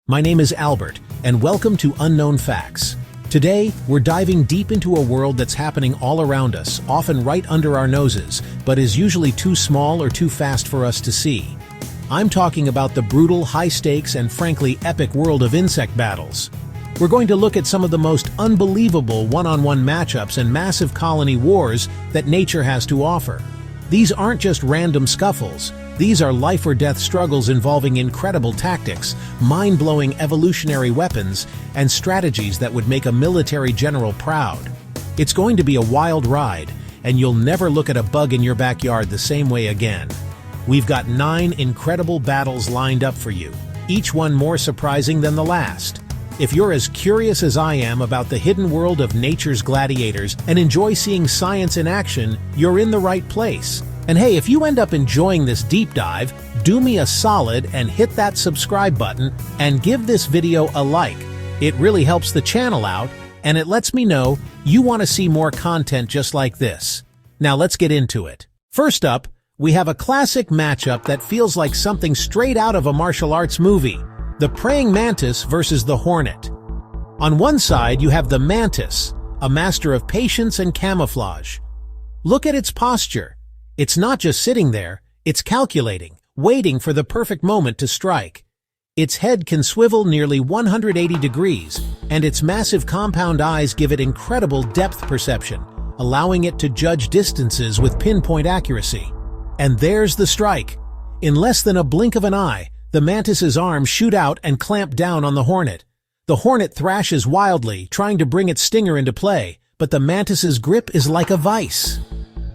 My name is Albert, and welcome to Unknown Facts. Today, we're diving deep into a world that's happening all around us, often right under our noses, but is usually too small or too fast for us to see. I'm talking about the brutal, high-stakes, and frankly epic world of insect battles. We're going to look at some of the most unbelievable one-on-one matchups and massive colony wars that nature has to offer. These aren't just random scuffles. These are life-or-death struggles involving incredible tactics, mind-blowing evolutionary weapons, and strategies that would make a military general proud. It's going to be a wild ride, and you'll never look at a bug in your backyard the same way again. We've got 9 incredible battles lined up for you, each one more surprising than the last. If you're as curious as I am about the hidden world of nature's gladiators and enjoy seeing science in action, you're in the right place. And hey, if you end up enjoying this deep dive, do me a solid and hit that subscribe button and give this video a like. It really helps the channel out, and it lets me know you want to see more content just like this. Now let's get into it. First up, we have a classic matchup that feels like something straight out of a martial arts movie. The praying mantis versus the hornet. On one side, you have the mantis, a master of patience and camouflage. Look at its posture. It's not just sitting there, it's calculating, waiting for the perfect moment to strike. Its head can swivel nearly 180 degrees, and its massive compound eyes give it incredible depth perception, allowing it to judge distances with pinpoint accuracy. And there's the strike. In less than a blink of an eye, the mantis's arms shoot out and clamp down on the hornet. The hornet thrashes wildly, trying to bring its stinger into play, but the mantis's grip is like a vice.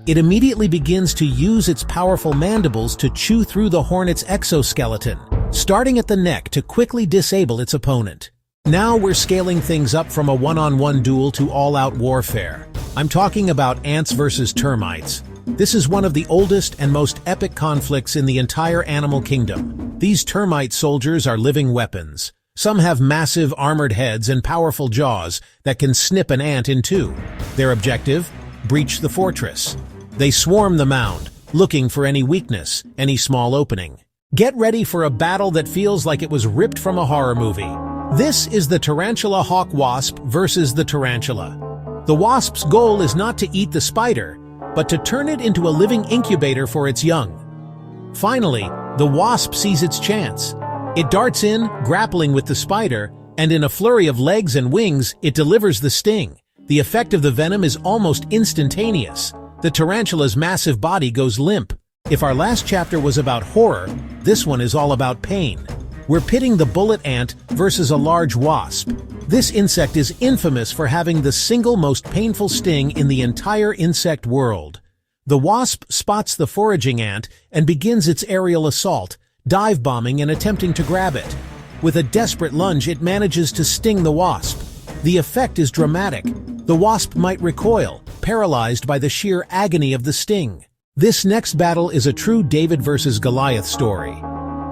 It immediately begins to use its powerful mandibles to chew through the hornet's exoskeleton, starting at the neck to quickly disable its opponent. Now we're scaling things up from a one-on-one duel to all-out warfare. I'm talking about ants versus termites. This is one of the oldest and most epic conflicts in the entire animal kingdom. These termite soldiers are living weapons. Some have massive armored heads and powerful jaws that can snip an ant in two. Their objective? Breach the fortress. They swarm the mound, looking for any weakness, any small opening. Get ready for a battle that feels like it was ripped from a horror movie. This is the tarantula hawk wasp versus the tarantula. The wasp's goal is not to eat the spider, but to turn it into a living incubator for its young. Finally, the wasp sees its chance. It darts in, grappling with the spider, and in a flurry of legs and wings, it delivers the sting. The effect of the venom is almost instantaneous. The tarantula's massive body goes limp. If our last chapter was about horror, this one is all about pain. We're pitting the bullet ant versus a large wasp. This insect is infamous for having the single most painful sting in the entire insect world. The wasp spots the foraging ant and begins its aerial assault, dive-bombing and attempting to grab it. With a desperate lunge, it manages to sting the wasp. The effect is dramatic. The wasp might recoil, paralyzed by the sheer agony of the sting. This next battle is a true David versus Goliath story.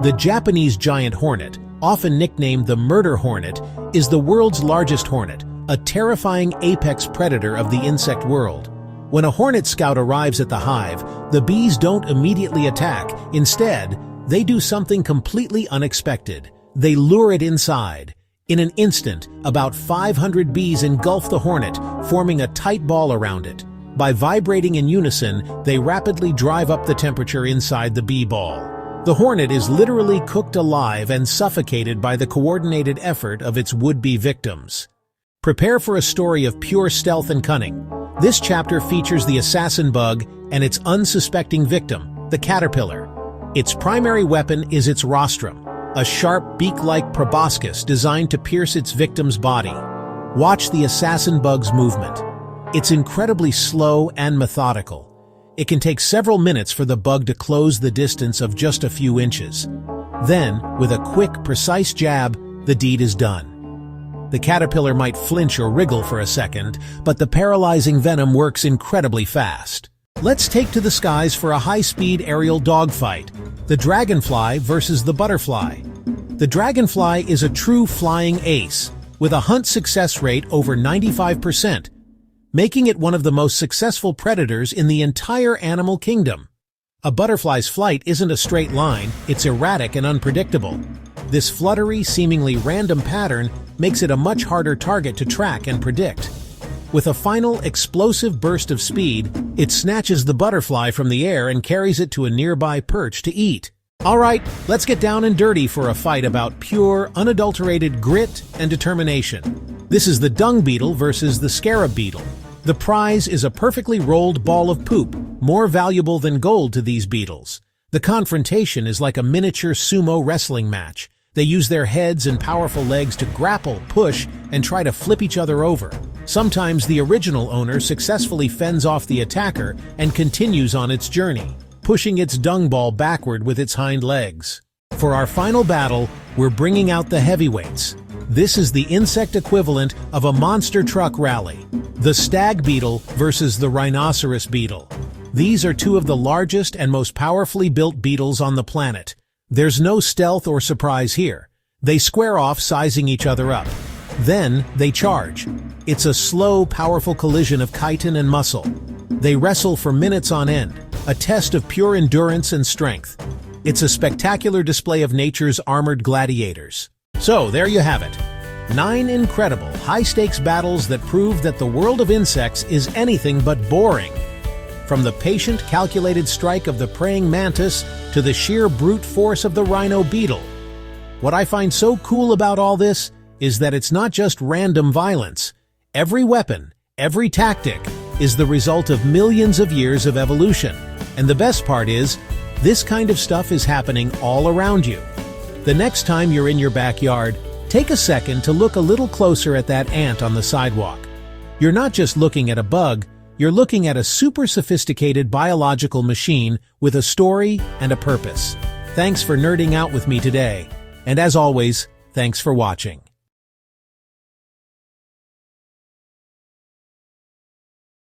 The Japanese giant hornet, often nicknamed the murder hornet, is the world's largest hornet, a terrifying apex predator of the insect world. When a hornet scout arrives at the hive, the bees don't immediately attack. Instead, they do something completely unexpected. They lure it inside. In an instant, about 500 bees engulf the hornet, forming a tight ball around it. By vibrating in unison, they rapidly drive up the temperature inside the bee ball. The hornet is literally cooked alive and suffocated by the coordinated effort of its would-be victims. Prepare for a story of pure stealth and cunning. This chapter features the assassin bug and its unsuspecting victim, the caterpillar. Its primary weapon is its rostrum, a sharp beak-like proboscis designed to pierce its victim's body. Watch the assassin bug's movement. It's incredibly slow and methodical. It can take several minutes for the bug to close the distance of just a few inches. Then, with a quick, precise jab, the deed is done. The caterpillar might flinch or wriggle for a second, but the paralyzing venom works incredibly fast. Let's take to the skies for a high-speed aerial dogfight. The dragonfly versus the butterfly. The dragonfly is a true flying ace, with a hunt success rate over 95%. Making it one of the most successful predators in the entire animal kingdom. A butterfly's flight isn't a straight line, it's erratic and unpredictable. This fluttery, seemingly random pattern makes it a much harder target to track and predict. With a final explosive burst of speed, it snatches the butterfly from the air and carries it to a nearby perch to eat. Alright, let's get down and dirty for a fight about pure, unadulterated grit and determination. This is the dung beetle versus the scarab beetle. The prize is a perfectly rolled ball of poop, more valuable than gold to these beetles. The confrontation is like a miniature sumo wrestling match. They use their heads and powerful legs to grapple, push, and try to flip each other over. Sometimes the original owner successfully fends off the attacker and continues on its journey, pushing its dung ball backward with its hind legs. For our final battle, we're bringing out the heavyweights. This is the insect equivalent of a monster truck rally. The stag beetle versus the rhinoceros beetle. These are two of the largest and most powerfully built beetles on the planet. There's no stealth or surprise here. They square off, sizing each other up. Then, they charge. It's a slow, powerful collision of chitin and muscle. They wrestle for minutes on end, a test of pure endurance and strength. It's a spectacular display of nature's armored gladiators. So, there you have it. 9 incredible, high-stakes battles that prove that the world of insects is anything but boring. From the patient, calculated strike of the praying mantis to the sheer brute force of the rhino beetle. What I find so cool about all this is that it's not just random violence. Every weapon, every tactic, is the result of millions of years of evolution. And the best part is, this kind of stuff is happening all around you. The next time you're in your backyard, take a second to look a little closer at that ant on the sidewalk. You're not just looking at a bug, you're looking at a super sophisticated biological machine with a story and a purpose. Thanks for nerding out with me today. And as always, thanks for watching.